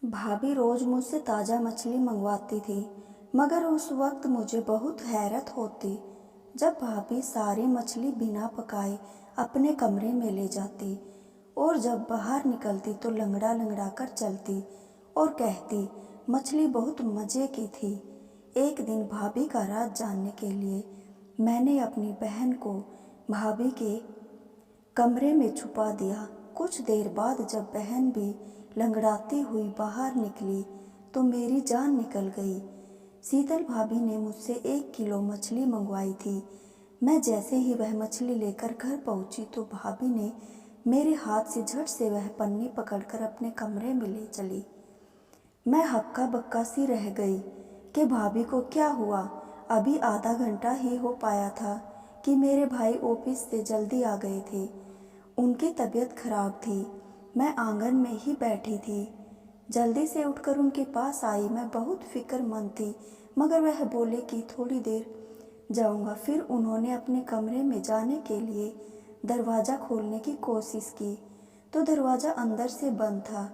भाभी रोज मुझसे ताज़ा मछली मंगवाती थी, मगर उस वक्त मुझे बहुत हैरत होती जब भाभी सारी मछली बिना पकाए अपने कमरे में ले जाती और जब बाहर निकलती तो लंगड़ा लंगड़ा कर चलती और कहती मछली बहुत मज़े की थी। एक दिन भाभी का राज जानने के लिए मैंने अपनी बहन को भाभी के कमरे में छुपा दिया। कुछ देर बाद जब बहन भी लंगड़ाती हुई बाहर निकली तो मेरी जान निकल गई। शीतल भाभी ने मुझसे 1 किलो मछली मंगवाई थी। मैं जैसे ही वह मछली लेकर घर पहुंची तो भाभी ने मेरे हाथ से झट से वह पन्नी पकड़कर अपने कमरे में ले चली। मैं हक्का बक्का सी रह गई कि भाभी को क्या हुआ। अभी आधा घंटा ही हो पाया था कि मेरे भाई ऑफिस से जल्दी आ गए थे। उनकी तबीयत खराब थी। मैं आंगन में ही बैठी थी। जल्दी से उठकर उनके पास आई। मैं बहुत फिक्रमंद थी, मगर वह बोले कि थोड़ी देर जाऊंगा। फिर उन्होंने अपने कमरे में जाने के लिए दरवाज़ा खोलने की कोशिश की तो दरवाज़ा अंदर से बंद था।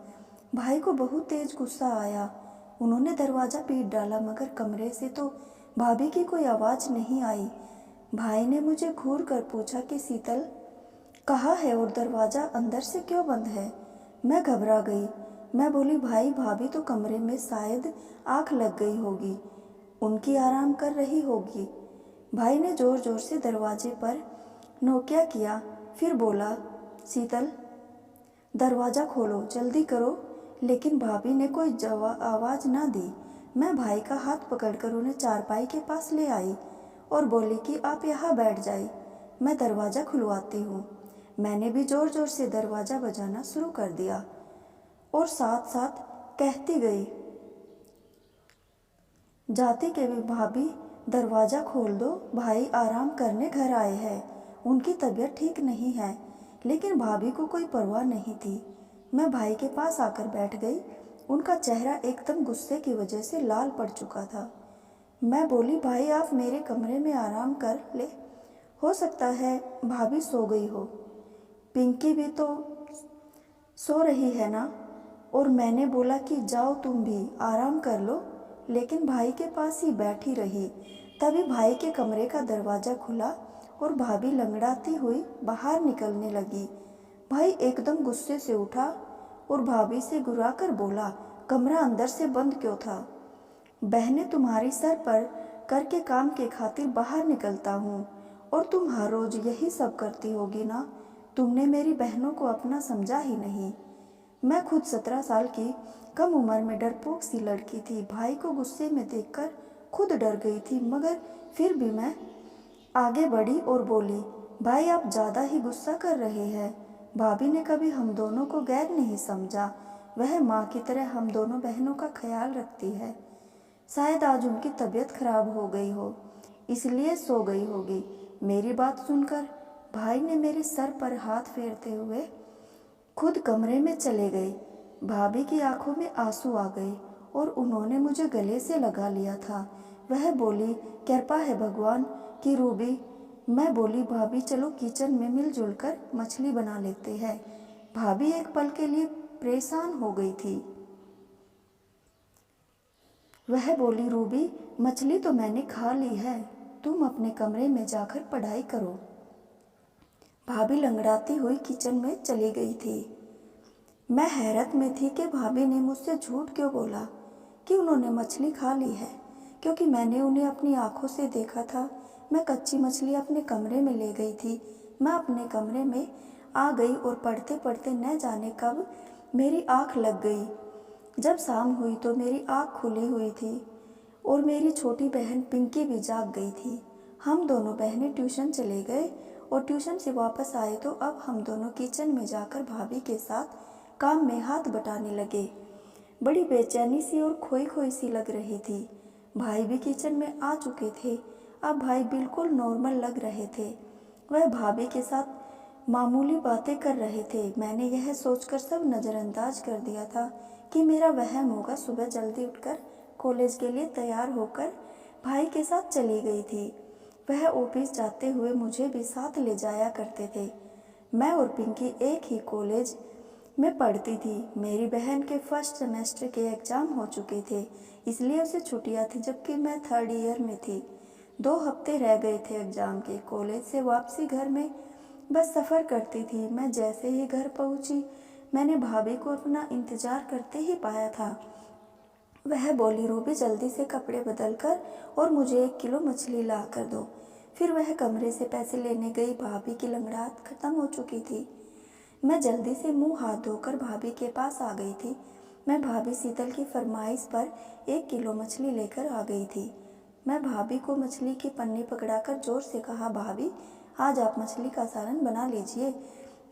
भाई को बहुत तेज गुस्सा आया। उन्होंने दरवाज़ा पीट डाला, मगर कमरे से तो भाभी की कोई आवाज़ नहीं आई। भाई ने मुझे घूर कर पूछा कि शीतल कहाँ है और दरवाज़ा अंदर से क्यों बंद है। मैं घबरा गई। मैं बोली भाई भाभी तो कमरे में शायद आँख लग गई होगी, उनकी आराम कर रही होगी। भाई ने ज़ोर ज़ोर से दरवाजे पर नोकिया किया, फिर बोला शीतल दरवाज़ा खोलो, जल्दी करो। लेकिन भाभी ने कोई आवाज़ ना दी। मैं भाई का हाथ पकड़कर उन्हें चारपाई के पास ले आई और बोली कि आप यहाँ बैठ जाइए, मैं दरवाज़ा खुलवाती हूँ। मैंने भी ज़ोर ज़ोर से दरवाज़ा बजाना शुरू कर दिया और साथ साथ कहती गई जाती कि भाभी दरवाज़ा खोल दो, भाई आराम करने घर आए हैं, उनकी तबीयत ठीक नहीं है। लेकिन भाभी को कोई परवाह नहीं थी। मैं भाई के पास आकर बैठ गई। उनका चेहरा एकदम गुस्से की वजह से लाल पड़ चुका था। मैं बोली भाई आप मेरे कमरे में आराम कर ले, हो सकता है भाभी सो गई हो, पिंकी भी तो सो रही है ना। और मैंने बोला कि जाओ तुम भी आराम कर लो, लेकिन भाई के पास ही बैठी रही। तभी भाई के कमरे का दरवाज़ा खुला और भाभी लंगड़ाती हुई बाहर निकलने लगी। भाई एकदम गुस्से से उठा और भाभी से घुरा कर बोला कमरा अंदर से बंद क्यों था। बहने तुम्हारी सर पर करके काम के खातिर बाहर निकलता हूँ और तुम हर रोज़ यही सब करती होगी ना। तुमने मेरी बहनों को अपना समझा ही नहीं। मैं खुद 17 साल की कम उम्र में डरपोक सी लड़की थी। भाई को गुस्से में देखकर खुद डर गई थी, मगर फिर भी मैं आगे बढ़ी और बोली भाई आप ज़्यादा ही गुस्सा कर रहे हैं। भाभी ने कभी हम दोनों को गैर नहीं समझा। वह माँ की तरह हम दोनों बहनों का ख्याल रखती है। शायद आज उनकी तबीयत खराब हो गई हो, इसलिए सो गई होगी। मेरी बात सुनकर भाई ने मेरे सर पर हाथ फेरते हुए खुद कमरे में चले गए। भाभी की आंखों में आंसू आ गए और उन्होंने मुझे गले से लगा लिया था। वह बोली कृपा है भगवान की रूबी। मैं बोली भाभी चलो किचन में मिलजुल कर मछली बना लेते हैं। भाभी एक पल के लिए परेशान हो गई थी। वह बोली रूबी मछली तो मैंने खा ली है, तुम अपने कमरे में जाकर पढ़ाई करो। भाभी लंगड़ाती हुई किचन में चली गई थी। मैं हैरत में थी कि भाभी ने मुझसे झूठ क्यों बोला कि उन्होंने मछली खा ली है, क्योंकि मैंने उन्हें अपनी आंखों से देखा था। मैं कच्ची मछली अपने कमरे में ले गई थी। मैं अपने कमरे में आ गई और पढ़ते पढ़ते न जाने कब मेरी आँख लग गई। जब शाम हुई तो मेरी आँख खुली हुई थी और मेरी छोटी बहन पिंकी भी जाग गई थी। हम दोनों बहनें ट्यूशन चले गए और ट्यूशन से वापस आए तो अब हम दोनों किचन में जाकर भाभी के साथ काम में हाथ बटाने लगे। बड़ी बेचैनी सी और खोई खोई सी लग रही थी। भाई भी किचन में आ चुके थे। अब भाई बिल्कुल नॉर्मल लग रहे थे। वह भाभी के साथ मामूली बातें कर रहे थे। मैंने यह सोचकर सब नज़रअंदाज कर दिया था कि मेरा वहम होगा। सुबह जल्दी उठकर कॉलेज के लिए तैयार होकर भाई के साथ चली गई थी। वह ऑफिस जाते हुए मुझे भी साथ ले जाया करते थे। मैं और पिंकी एक ही कॉलेज मैं पढ़ती थी। मेरी बहन के फर्स्ट सेमेस्टर के एग्ज़ाम हो चुके थे, इसलिए उसे छुट्टियां थी, जबकि मैं थर्ड ईयर में थी। 2 हफ्ते रह गए थे एग्ज़ाम के। कॉलेज से वापसी घर में बस सफ़र करती थी। मैं जैसे ही घर पहुंची, मैंने भाभी को अपना इंतज़ार करते ही पाया था। वह बोली, रूबी जल्दी से कपड़े बदल कर और मुझे 1 किलो मछली ला कर दो। फिर वह कमरे से पैसे लेने गई। भाभी की लंगड़ाहट खत्म हो चुकी थी। मैं जल्दी से मुंह हाथ धोकर भाभी के पास आ गई थी। मैं भाभी शीतल की फरमाइश पर 1 किलो मछली लेकर आ गई थी। मैं भाभी को मछली की पन्नी पकड़ाकर जोर से कहा, भाभी आज आप मछली का सालन बना लीजिए।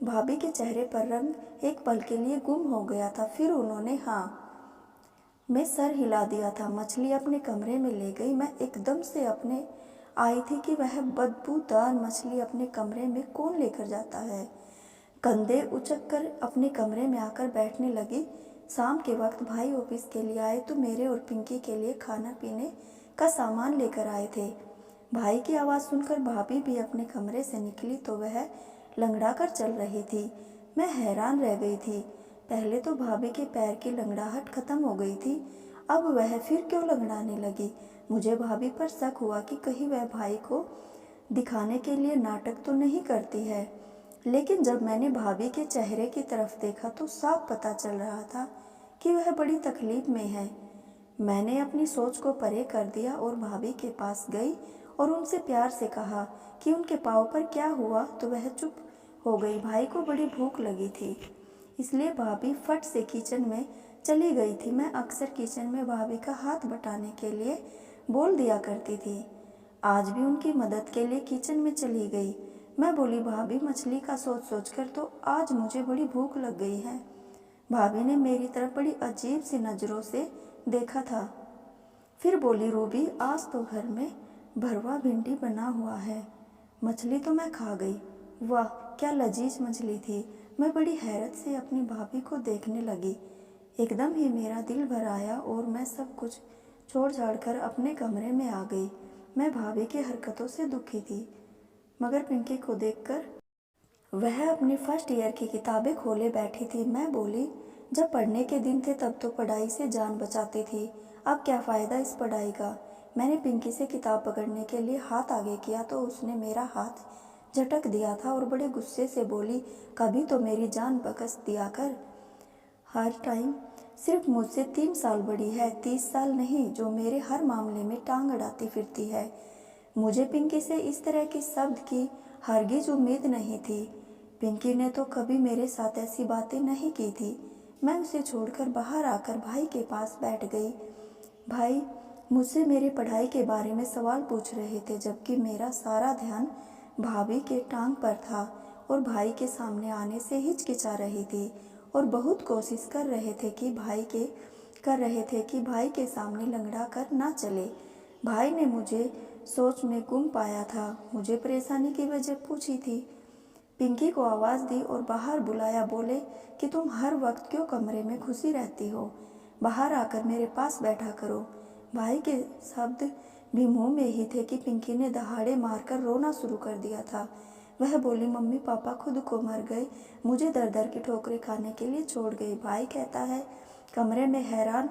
भाभी के चेहरे पर रंग एक पल के लिए गुम हो गया था। फिर उन्होंने हाँ मैं सर हिला दिया था। मछली अपने कमरे में ले गई। मैं एकदम से अपने आई थी कि वह बदबूदार मछली अपने कमरे में कौन लेकर जाता है। कंधे उचक कर अपने कमरे में आकर बैठने लगी। शाम के वक्त भाई ऑफिस के लिए आए तो मेरे और पिंकी के लिए खाना पीने का सामान लेकर आए थे। भाई की आवाज़ सुनकर भाभी भी अपने कमरे से निकली तो वह लंगड़ा कर चल रही थी। मैं हैरान रह गई थी। पहले तो भाभी के पैर की लंगड़ाहट खत्म हो गई थी, अब वह फिर क्यों लंगड़ाने लगी। मुझे भाभी पर शक हुआ कि कहीं वह भाई को दिखाने के लिए नाटक तो नहीं करती है। लेकिन जब मैंने भाभी के चेहरे की तरफ देखा तो साफ पता चल रहा था कि वह बड़ी तकलीफ में है। मैंने अपनी सोच को परे कर दिया और भाभी के पास गई और उनसे प्यार से कहा कि उनके पाँव पर क्या हुआ, तो वह चुप हो गई। भाई को बड़ी भूख लगी थी, इसलिए भाभी फट से किचन में चली गई थी। मैं अक्सर किचन में भाभी का हाथ बटाने के लिए बोल दिया करती थी। आज भी उनकी मदद के लिए किचन में चली गई। मैं बोली, भाभी मछली का सोच सोच कर तो आज मुझे बड़ी भूख लग गई है। भाभी ने मेरी तरफ बड़ी अजीब सी नज़रों से देखा था। फिर बोली, रूबी आज तो घर में भरवा भिंडी बना हुआ है। मछली तो मैं खा गई। वाह क्या लजीज मछली थी। मैं बड़ी हैरत से अपनी भाभी को देखने लगी। एकदम ही मेरा दिल भर आया और मैं सब कुछ छोड़ छाड़ कर अपने कमरे में आ गई। मैं भाभी की हरकतों से दुखी थी, मगर पिंकी को देखकर वह अपनी फर्स्ट ईयर की किताबें खोले बैठी थी। मैं बोली, जब पढ़ने के दिन थे तब तो पढ़ाई से जान बचाती थी, अब क्या फ़ायदा इस पढ़ाई का। मैंने पिंकी से किताब पकड़ने के लिए हाथ आगे किया तो उसने मेरा हाथ झटक दिया था और बड़े गुस्से से बोली, कभी तो मेरी जान बख्श दिया कर। हर टाइम सिर्फ मुझसे 3 साल बड़ी है, 30 साल नहीं, जो मेरे हर मामले में टांग अड़ाती फिरती है। मुझे पिंकी से इस तरह के शब्द की हरगिज उम्मीद नहीं थी। पिंकी ने तो कभी मेरे साथ ऐसी बातें नहीं की थी। मैं उसे छोड़कर बाहर आकर भाई के पास बैठ गई। भाई मुझसे मेरी पढ़ाई के बारे में सवाल पूछ रहे थे, जबकि मेरा सारा ध्यान भाभी के टांग पर था और भाई के सामने आने से हिचकिचा रही थी और बहुत कोशिश कर रहे थे कि भाई के सामने लंगड़ा कर ना चले। भाई ने मुझे सोच में गुम पाया था। मुझे परेशानी की वजह पूछी थी, पिंकी को आवाज़ दी और बाहर बुलाया। बोले कि तुम हर वक्त क्यों कमरे में घुसी रहती हो, बाहर आकर मेरे पास बैठा करो। भाई के शब्द भी मुंह में ही थे कि पिंकी ने दहाड़े मारकर रोना शुरू कर दिया था। वह बोली, मम्मी पापा खुद को मर गए, मुझे दर दर की ठोकरें खाने के लिए छोड़ गए। भाई कहता है कमरे में हैरान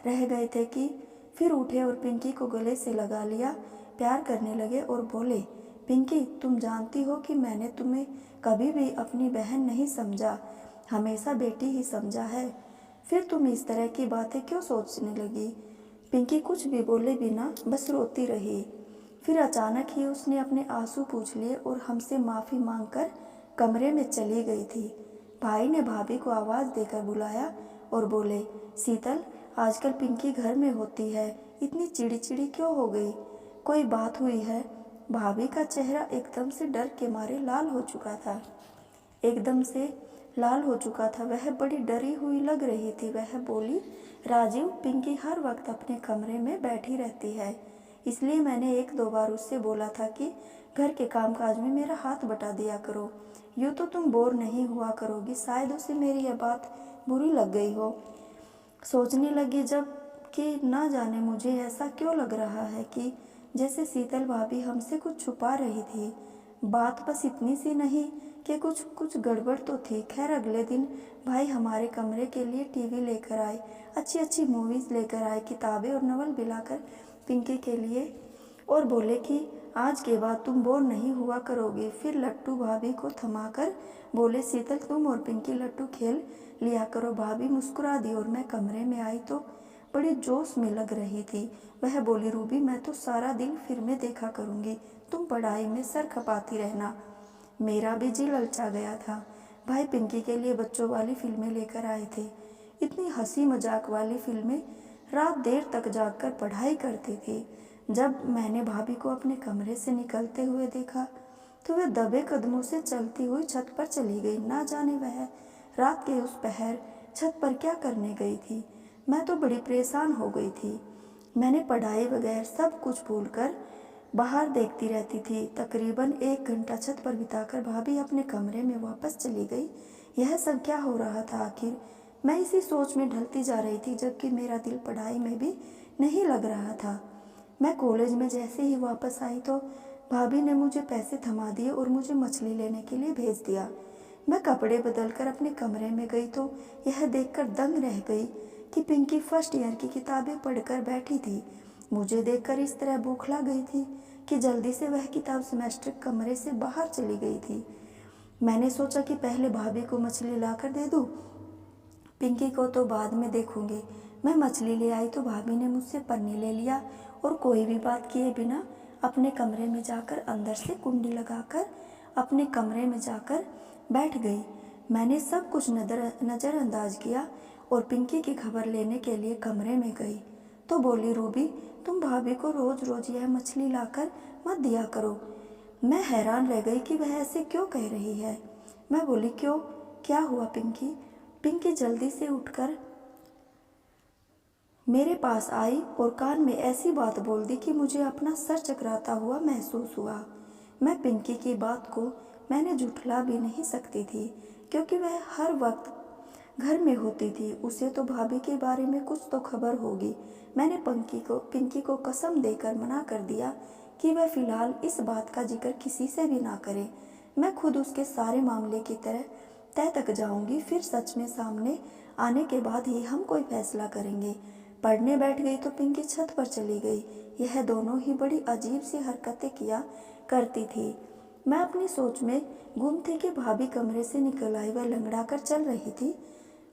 रह गए थे कि फिर उठे और पिंकी को गले से लगा लिया, प्यार करने लगे और बोले, पिंकी तुम जानती हो कि मैंने तुम्हें कभी भी अपनी बहन नहीं समझा, हमेशा बेटी ही समझा है। फिर तुम इस तरह की बातें क्यों सोचने लगी। पिंकी कुछ भी बोले बिना बस रोती रही। फिर अचानक ही उसने अपने आंसू पूछ लिए और हमसे माफ़ी मांगकर कमरे में चली गई थी। भाई ने भाभी को आवाज़ देकर बुलाया और बोले, शीतल आजकल पिंकी घर में होती है, इतनी चिड़ी चिड़ी क्यों हो गई, कोई बात हुई है। भाभी का चेहरा एकदम से डर के मारे लाल हो चुका था। वह बड़ी डरी हुई लग रही थी। वह बोली, राजीव पिंकी हर वक्त अपने कमरे में बैठी रहती है, इसलिए मैंने 1-2 बार उससे बोला था कि घर के कामकाज में मेरा हाथ बटा दिया करो, यूँ तो तुम बोर नहीं हुआ करोगी। शायद उसे मेरी यह बात बुरी लग गई हो। सोचने लगी जब कि ना जाने मुझे ऐसा क्यों लग रहा है कि जैसे शीतल भाभी हमसे कुछ छुपा रही थी। बात बस इतनी सी नहीं कि कुछ कुछ गड़बड़ तो थी। खैर अगले दिन भाई हमारे कमरे के लिए टीवी लेकर आए, अच्छी अच्छी मूवीज़ लेकर आए, किताबें और नवल भी लाकर पिंकी के लिए, और बोले कि आज के बाद तुम बोर नहीं हुआ करोगे। फिर लट्टू भाभी को थमाकर बोले, शीतल तुम और पिंकी लट्टू खेल लिया करो। भाभी मुस्कुरा दी और मैं कमरे में आई तो बड़ी जोश में लग रही थी। वह बोली, रूबी मैं तो सारा दिन फिल्में देखा करूँगी, तुम पढ़ाई में सर खपाती रहना। मेरा भी जी ललचा गया था। भाई पिंकी के लिए बच्चों वाली फिल्में लेकर आए थे, इतनी हंसी मजाक वाली फिल्में। रात देर तक जागकर पढ़ाई करती थी। जब मैंने भाभी को अपने कमरे से निकलते हुए देखा तो वह दबे कदमों से चलती हुई छत पर चली गई। ना जाने वह रात के उस पहर छत पर क्या करने गई थी। मैं तो बड़ी परेशान हो गई थी। मैंने पढ़ाई वगैरह सब कुछ भूलकर बाहर देखती रहती थी। तकरीबन 1 घंटा छत पर बिताकर भाभी अपने कमरे में वापस चली गई। यह सब क्या हो रहा था आखिर। मैं इसी सोच में ढलती जा रही थी, जबकि मेरा दिल पढ़ाई में भी नहीं लग रहा था। मैं कॉलेज में जैसे ही वापस आई तो भाभी ने मुझे पैसे थमा दिए और मुझे मछली लेने के लिए भेज दिया। मैं कपड़े बदलकर अपने कमरे में गई तो यह देखकर दंग रह गई कि पिंकी फर्स्ट ईयर की किताबें पढ़कर बैठी थी। मुझे देखकर इस तरह बौखला गई थी कि जल्दी से वह किताब सेमेस्टर कमरे से बाहर चली गई थी। मैंने सोचा कि पहले भाभी को मछली लाकर दे दूँ, पिंकी को तो बाद में देखूंगी। मैं मछली ले आई तो भाभी ने मुझसे पन्नी ले लिया और कोई भी बात किए बिना अपने कमरे में जाकर अंदर से कुंडी लगाकर अपने कमरे में जाकर बैठ गई। मैंने सब कुछ नज़रअंदाज किया और पिंकी की खबर लेने के लिए कमरे में गई तो बोली, रूबी तुम भाभी को रोज़ रोज़ यह मछली लाकर मत दिया करो। मैं हैरान रह गई कि वह ऐसे क्यों कह रही है। मैं बोली, क्यों, क्या हुआ पिंकी। पिंकी जल्दी से उठकर मेरे पास आई और कान में ऐसी बात बोल दी कि मुझे अपना सर चकराता हुआ महसूस हुआ। मैं पिंकी की बात को मैंने झुठला भी नहीं सकती थी, क्योंकि वह हर वक्त घर में होती थी। उसे तो भाभी के बारे में कुछ तो खबर होगी। मैंने पिंकी को कसम देकर मना कर दिया कि वह फिलहाल इस बात का जिक्र किसी से भी ना करे। मैं खुद उसके सारे मामले की तरह तय तक जाऊंगी, फिर सच में सामने आने के बाद ही हम कोई फैसला करेंगे। पढ़ने बैठ गई तो पिंकी छत पर चली गई। यह दोनों ही बड़ी अजीब सी हरकतें किया करती थी। मैं अपनी सोच में गुम थी कि भाभी कमरे से निकल आई, वह लंगड़ा कर चल रही थी।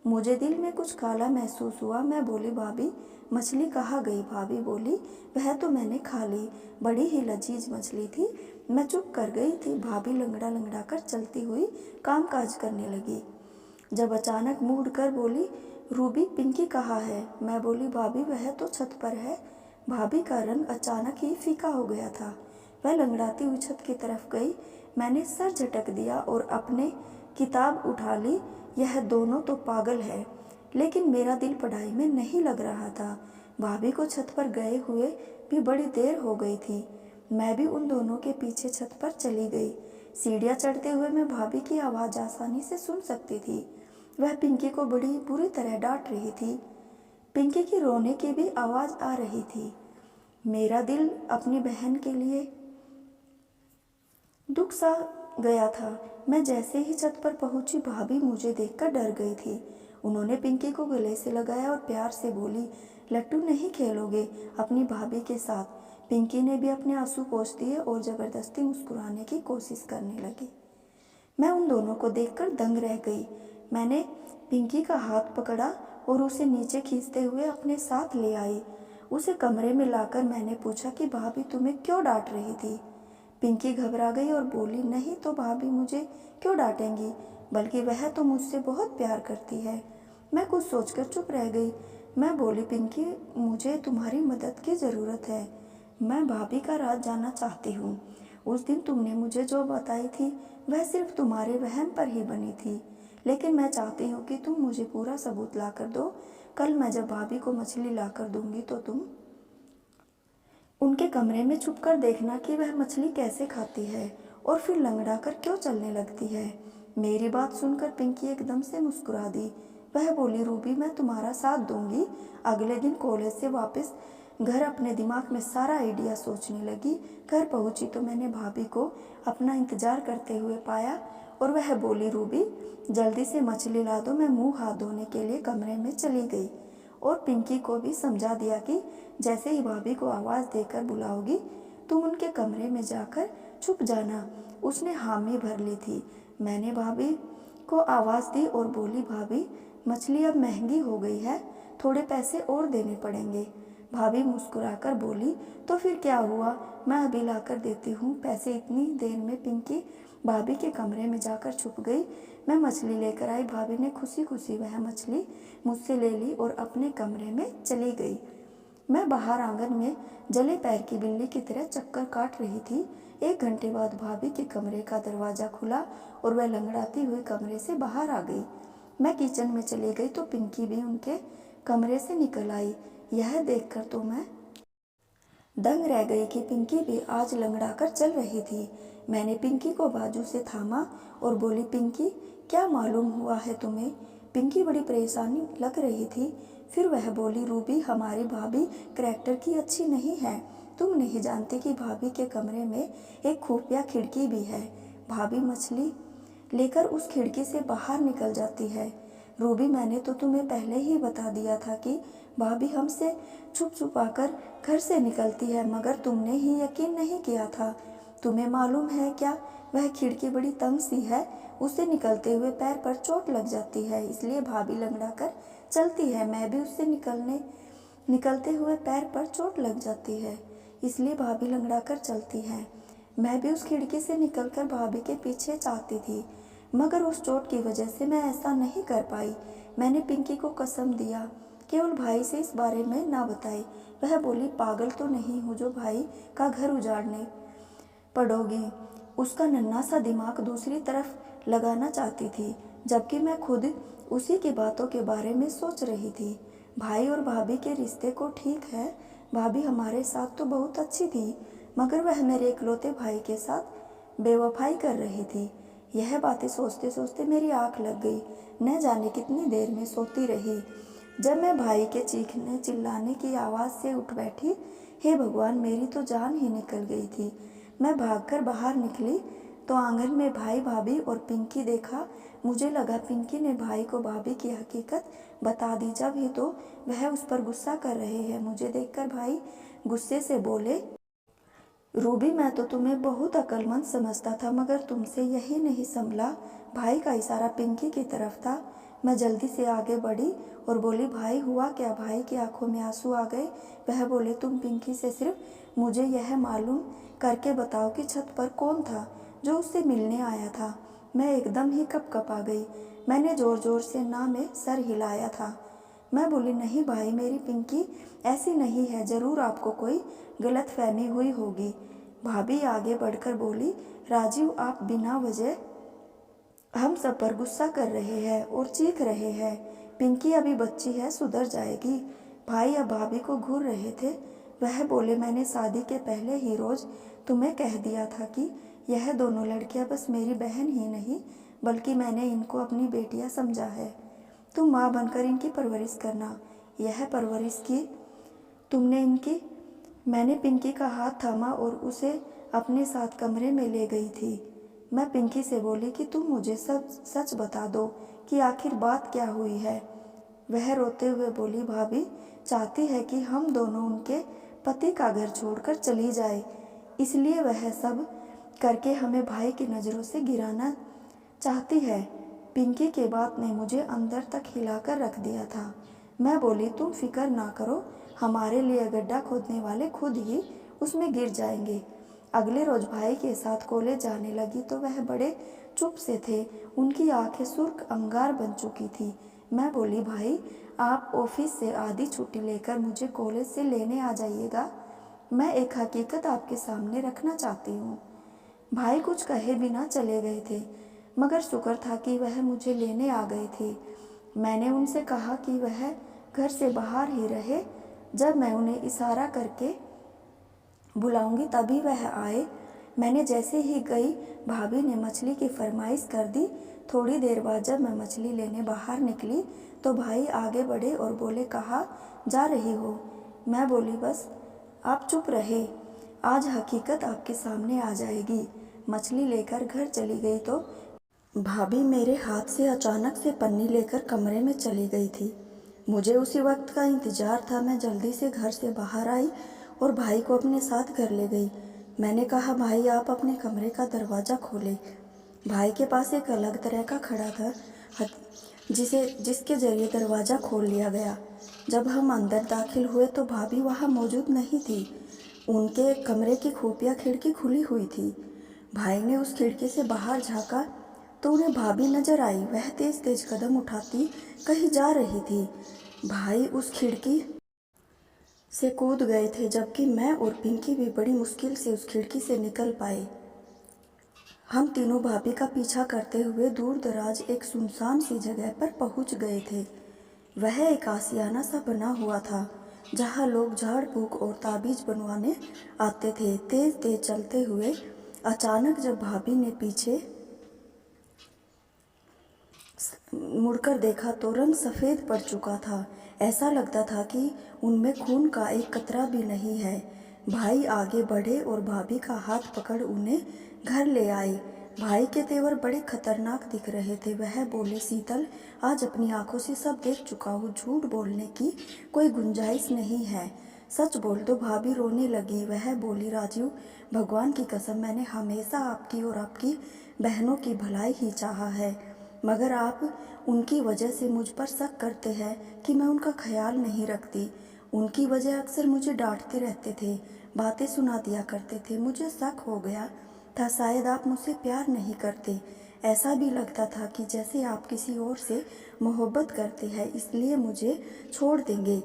मुझे दिल में कुछ काला महसूस हुआ। मैं बोली, भाभी मछली कहाँ गई। भाभी बोली, वह तो मैंने खा ली, बड़ी ही लजीज मछली थी। मैं चुप कर गई थी। भाभी लंगड़ा लंगड़ा कर चलती हुई काम काज करने लगी। जब अचानक मुड़ कर बोली, रूबी पिंकी कहाँ है। मैं बोली, भाभी वह तो छत पर है। भाभी का रंग अचानक ही फीका हो गया था। वह लंगड़ाती हुई छत की तरफ गई। मैंने सर झटक दिया और अपने किताब उठा ली। यह दोनों तो पागल है। लेकिन मेरा दिल पढ़ाई में नहीं लग रहा था। भाभी को छत पर गए हुए भी बड़ी देर हो गई थी। मैं भी उन दोनों के पीछे छत पर चली गई। सीढ़ियाँ चढ़ते हुए मैं भाभी की आवाज़ आसानी से सुन सकती थी। वह पिंकी को बड़ी बुरी तरह डांट रही थी। पिंकी की रोने की भी आवाज़ आ रही थी। मेरा दिल अपनी बहन के लिए दुख सा गया था। मैं जैसे ही छत पर पहुंची, भाभी मुझे देखकर डर गई थी। उन्होंने पिंकी को गले से लगाया और प्यार से बोली, लट्टू नहीं खेलोगे अपनी भाभी के साथ। पिंकी ने भी अपने आंसू पोंछ दिए और ज़बरदस्ती मुस्कुराने की कोशिश करने लगी। मैं उन दोनों को देखकर दंग रह गई। मैंने पिंकी का हाथ पकड़ा और उसे नीचे खींचते हुए अपने साथ ले आई। उसे कमरे में लाकर मैंने पूछा कि भाभी तुम्हें क्यों डांट रही थी। पिंकी घबरा गई और बोली, नहीं तो भाभी मुझे क्यों डांटेंगी, बल्कि वह तो मुझसे बहुत प्यार करती है। मैं कुछ सोचकर चुप रह गई। मैं बोली, पिंकी मुझे तुम्हारी मदद की ज़रूरत है। मैं भाभी का राज जानना चाहती हूँ। उस दिन तुमने मुझे जो बताई थी वह सिर्फ तुम्हारे वहम पर ही बनी थी, लेकिन मैं चाहती हूँ कि तुम मुझे पूरा सबूत ला कर दो। कल मैं जब भाभी को मछली ला कर दूंगी तो तुम उनके कमरे में छुप कर देखना कि वह मछली कैसे खाती है और फिर लंगड़ा कर क्यों चलने लगती है। मेरी बात सुनकर पिंकी एकदम से मुस्कुरा दी। वह बोली, रूबी मैं तुम्हारा साथ दूंगी। अगले दिन कॉलेज से वापस घर अपने दिमाग में सारा आइडिया सोचने लगी। घर पहुंची तो मैंने भाभी को अपना इंतजार करते हुए पाया और वह बोली, रूबी जल्दी से मछली ला दो। मैं मुंह हाथ धोने के लिए कमरे में चली गई और पिंकी को भी समझा दिया कि जैसे ही भाभी को आवाज़ देकर बुलाओगी तुम उनके कमरे में जाकर छुप जाना। उसने हामी भर ली थी। मैंने भाभी को आवाज़ दी और बोली, भाभी मछली अब महंगी हो गई है, थोड़े पैसे और देने पड़ेंगे। भाभी मुस्कुराकर बोली, तो फिर क्या हुआ, मैं अभी लाकर देती हूँ पैसे। इतनी देर में पिंकी भाभी के कमरे में जाकर छुप गई। मैं मछली लेकर आई। भाभी ने खुशी खुशी वह मछली मुझसे ले ली और अपने कमरे में चली गई। मैं बाहर आंगन में जले पैर की बिल्ली की तरह चक्कर काट रही थी। 1 घंटे बाद भाभी के कमरे का दरवाज़ा खुला और वह लंगड़ाती हुई कमरे से बाहर आ गई। मैं किचन में चली गई तो पिंकी भी उनके कमरे से निकल आई। यह देखकर तो मैं दंग रह गई कि पिंकी भी आज लंगड़ाकर चल रही थी। मैंने पिंकी को बाजू से थामा और बोली, पिंकी क्या मालूम हुआ है तुम्हें? पिंकी बड़ी परेशानी लग रही थी। फिर वह बोली, रूबी हमारी भाभी करैक्टर की अच्छी नहीं है। तुम नहीं जानती कि भाभी के कमरे में एक खुफिया खिड़की भी है। भाभी मछली लेकर उस खिड़की से बाहर निकल जाती है। रूबी मैंने तो तुम्हें पहले ही बता दिया था कि भाभी हमसे छुप छुपाकर घर से निकलती है, मगर तुमने ही यकीन नहीं किया था। तुम्हें मालूम है क्या, वह खिड़की बड़ी तंग सी है, उससे निकलते हुए पैर पर चोट लग जाती है, इसलिए भाभी लंगड़ा कर चलती है। मैं भी उससे निकलते हुए पैर पर चोट लग जाती है, इसलिए भाभी लंगड़ा कर चलती है। मैं भी उस खिड़की से निकलकर भाभी के पीछे चाहती थी, मगर उस चोट की वजह से मैं ऐसा नहीं कर पाई। मैंने पिंकी को कसम दिया केवल भाई से इस बारे में ना बताए। वह बोली, पागल तो नहीं हूँ जो भाई का घर उजाड़ने पड़ोगी। उसका नन्हा सा दिमाग दूसरी तरफ लगाना चाहती थी, जबकि मैं खुद उसी की बातों के बारे में सोच रही थी। भाई और भाभी के रिश्ते को ठीक है, भाभी हमारे साथ तो बहुत अच्छी थी, मगर वह मेरे इकलौते भाई के साथ बेवफाई कर रही थी। यह बातें सोचते सोचते मेरी आँख लग गई। न जाने कितनी देर में सोती रही। जब मैं भाई के चीखने चिल्लाने की आवाज़ से उठ बैठी, हे भगवान मेरी तो जान ही निकल गई थी। मैं भागकर बाहर निकली तो आंगन में भाई भाभी और पिंकी देखा। मुझे लगा पिंकी ने भाई को भाभी की हकीकत बता दी, जब ही तो वह उस पर गुस्सा कर रहे हैं। मुझे देखकर भाई गुस्से से बोले, रूबी मैं तो तुम्हें बहुत अक्लमंद समझता था, मगर तुमसे यही नहीं संभला। भाई का इशारा पिंकी की तरफ था। मैं जल्दी से आगे बढ़ी और बोली, भाई हुआ क्या? भाई की आंखों में आंसू आ गए। वह बोले, तुम पिंकी से सिर्फ मुझे यह मालूम करके बताओ कि छत पर कौन था जो उससे मिलने आया था। मैं एकदम ही कपकपा गई। मैंने ज़ोर ज़ोर से ना में सर हिलाया था। मैं बोली, नहीं भाई मेरी पिंकी ऐसी नहीं है, ज़रूर आपको कोई गलतफहमी हुई होगी। भाभी आगे बढ़कर बोली, राजीव आप बिना वजह हम सब पर गुस्सा कर रहे हैं और चीख रहे हैं। पिंकी अभी बच्ची है, सुधर जाएगी। भाई अब भाभी को घूर रहे थे। वह बोले, मैंने शादी के पहले ही रोज़ तुम्हें कह दिया था कि यह दोनों लड़कियां बस मेरी बहन ही नहीं, बल्कि मैंने इनको अपनी बेटियां समझा है। तुम माँ बनकर इनकी परवरिश करना। यह परवरिश की तुमने इनकी। मैंने पिंकी का हाथ थामा और उसे अपने साथ कमरे में ले गई थी। मैं पिंकी से बोली कि तुम मुझे सब सच बता दो कि आखिर बात क्या हुई है। वह रोते हुए बोली, भाभी चाहती है कि हम दोनों उनके पति का घर छोड़कर चली जाए, इसलिए वह सब करके हमें भाई की नज़रों से गिराना चाहती है। पिंकी के बात ने मुझे अंदर तक हिलाकर रख दिया था। मैं बोली, तुम फिक्र ना करो, हमारे लिए गड्ढा खोदने वाले खुद ही उसमें गिर जाएंगे। अगले रोज भाई के साथ कॉलेज जाने लगी तो वह बड़े चुप से थे। उनकी आंखें सुर्ख अंगार बन चुकी थी। मैं बोली, भाई आप ऑफिस से आधी छुट्टी लेकर मुझे कॉलेज से लेने आ जाइएगा। मैं एक हकीकत आपके सामने रखना चाहती हूँ। भाई कुछ कहे बिना चले गए थे, मगर शुक्र था कि वह मुझे लेने आ गए थे। मैंने उनसे कहा कि वह घर से बाहर ही रहे, जब मैं उन्हें इशारा करके बुलाऊंगी तभी वह आए। मैंने जैसे ही गई, भाभी ने मछली की फरमाइश कर दी। थोड़ी देर बाद जब मैं मछली लेने बाहर निकली तो भाई आगे बढ़े और बोले, कहाँ जा रही हो? मैं बोली, बस आप चुप रहे, आज हकीकत आपके सामने आ जाएगी। मछली लेकर घर चली गई तो भाभी मेरे हाथ से अचानक से पन्नी लेकर कमरे में चली गई थी। मुझे उसी वक्त का इंतज़ार था। मैं जल्दी से घर से बाहर आई और भाई को अपने साथ घर ले गई। मैंने कहा, भाई आप अपने कमरे का दरवाज़ा खोलें। भाई के पास एक अलग तरह का खड़ा था जिसके ज़रिए दरवाज़ा खोल लिया गया। जब हम अंदर दाखिल हुए तो भाभी वहाँ मौजूद नहीं थी। उनके कमरे की खुफिया खिड़की खुली हुई थी। भाई ने उस खिड़की से बाहर झाँका तो उन्हें भाभी नजर आई। वह तेज तेज कदम उठाती कहीं जा रही थी। भाई उस खिड़की से कूद गए थे, जबकि मैं और पिंकी भी बड़ी मुश्किल से उस खिड़की से निकल पाए। हम तीनों भाभी का पीछा करते हुए दूर दराज एक सुनसान सी जगह पर पहुंच गए थे। वह एक आशियाना सा बना हुआ था जहां लोग झाड़ फूक और ताबीज बनवाने आते थे। तेज तेज चलते हुए अचानक जब भाभी ने पीछे मुड़कर देखा तो रंग सफ़ेद पड़ चुका था। ऐसा लगता था कि उनमें खून का एक कतरा भी नहीं है। भाई आगे बढ़े और भाभी का हाथ पकड़ उन्हें घर ले आए। भाई के तेवर बड़े खतरनाक दिख रहे थे। वह बोले, शीतल, आज अपनी आंखों से सब देख चुका हूँ। झूठ बोलने की कोई गुंजाइश नहीं है। सच बोल दो। भाभी रोने लगी। वह बोली, राजीव, भगवान की कसम, मैंने हमेशा आपकी और आपकी बहनों की भलाई ही चाहा है, मगर आप उनकी वजह से मुझ पर शक करते हैं कि मैं उनका ख्याल नहीं रखती। उनकी वजह अक्सर मुझे डांटते रहते थे, बातें सुना दिया करते थे। मुझे शक हो गया था शायद आप मुझसे प्यार नहीं करते। ऐसा भी लगता था कि जैसे आप किसी और से मोहब्बत करते हैं, इसलिए मुझे छोड़ देंगे।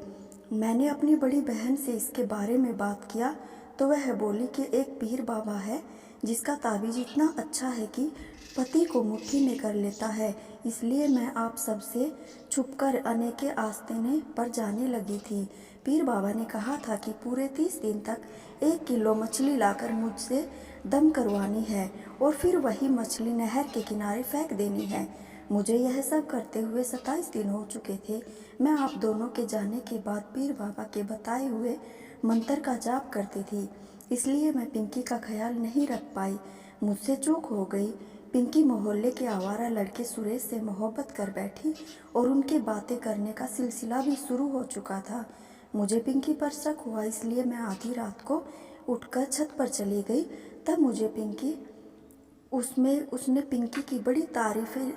मैंने अपनी बड़ी बहन से इसके बारे में बात किया तो वह बोली कि एक पीर बाबा है जिसका ताबीज़ इतना अच्छा है कि पति को मुट्ठी में कर लेता है। इसलिए मैं आप सबसे छुपकर अनेके आस्तीने पर जाने लगी थी। पीर बाबा ने कहा था कि पूरे 30 दिन तक 1 किलो मछली लाकर मुझसे दम करवानी है और फिर वही मछली नहर के किनारे फेंक देनी है। मुझे यह सब करते हुए 27 दिन हो चुके थे। मैं आप दोनों के जाने के बाद पीर बाबा के बताए हुए मंत्र का जाप करती थी, इसलिए मैं पिंकी का ख्याल नहीं रख पाई। मुझसे चूक हो गई। पिंकी मोहल्ले के आवारा लड़के सुरेश से मोहब्बत कर बैठी और उनके बातें करने का सिलसिला भी शुरू हो चुका था। मुझे पिंकी पर शक हुआ, इसलिए मैं आधी रात को उठकर छत पर चली गई। तब मुझे उसने पिंकी की बड़ी तारीफ़ें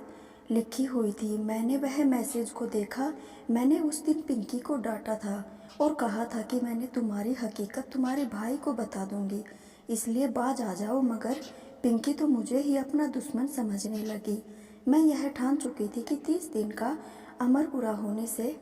लिखी हुई थी। मैंने वह मैसेज को देखा। मैंने उस दिन पिंकी को डांटा था और कहा था कि मैंने तुम्हारी हकीकत तुम्हारे भाई को बता दूंगी, इसलिए बाज आ जाओ। मगर पिंकी तो मुझे ही अपना दुश्मन समझने लगी। मैं यह ठान चुकी थी कि 30 दिन का अमर पूरा होने से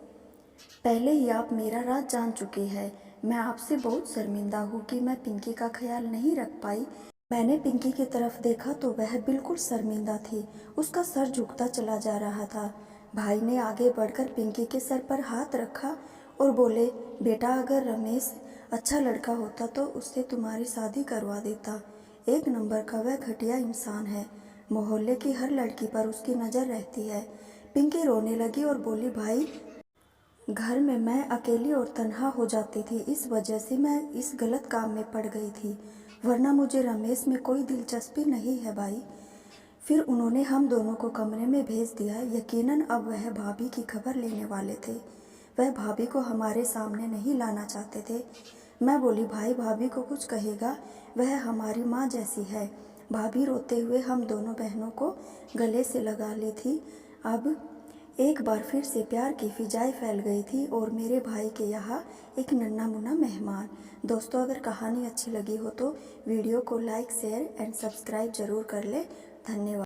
पहले ही आप मेरा राज जान चुके हैं। मैं आपसे बहुत शर्मिंदा हूँ कि मैं पिंकी का ख्याल नहीं रख पाई। मैंने पिंकी की तरफ देखा तो वह बिल्कुल शर्मिंदा थी। उसका सर झुकता चला जा रहा था। भाई ने आगे बढ़कर पिंकी के सर पर हाथ रखा और बोले, बेटा, अगर रमेश अच्छा लड़का होता तो उससे तुम्हारी शादी करवा देता। 1 नंबर का वह घटिया इंसान है। मोहल्ले की हर लड़की पर उसकी नज़र रहती है। पिंकी रोने लगी और बोली, भाई, घर में मैं अकेली और तन्हा हो जाती थी। इस वजह से मैं इस गलत काम में पड़ गई थी, वरना मुझे रमेश में कोई दिलचस्पी नहीं है भाई। फिर उन्होंने हम दोनों को कमरे में भेज दिया। यकीनन अब वह भाभी की खबर लेने वाले थे। वह भाभी को हमारे सामने नहीं लाना चाहते थे। मैं बोली, भाई, भाभी को कुछ कहेगा, वह हमारी माँ जैसी है। भाभी रोते हुए हम दोनों बहनों को गले से लगा ली थी। अब एक बार फिर से प्यार की फिजाएं फैल गई थी और मेरे भाई के यहाँ एक नन्हा मुन्ना मेहमान। दोस्तों, अगर कहानी अच्छी लगी हो तो वीडियो को लाइक, शेयर एंड सब्सक्राइब ज़रूर कर ले। धन्यवाद।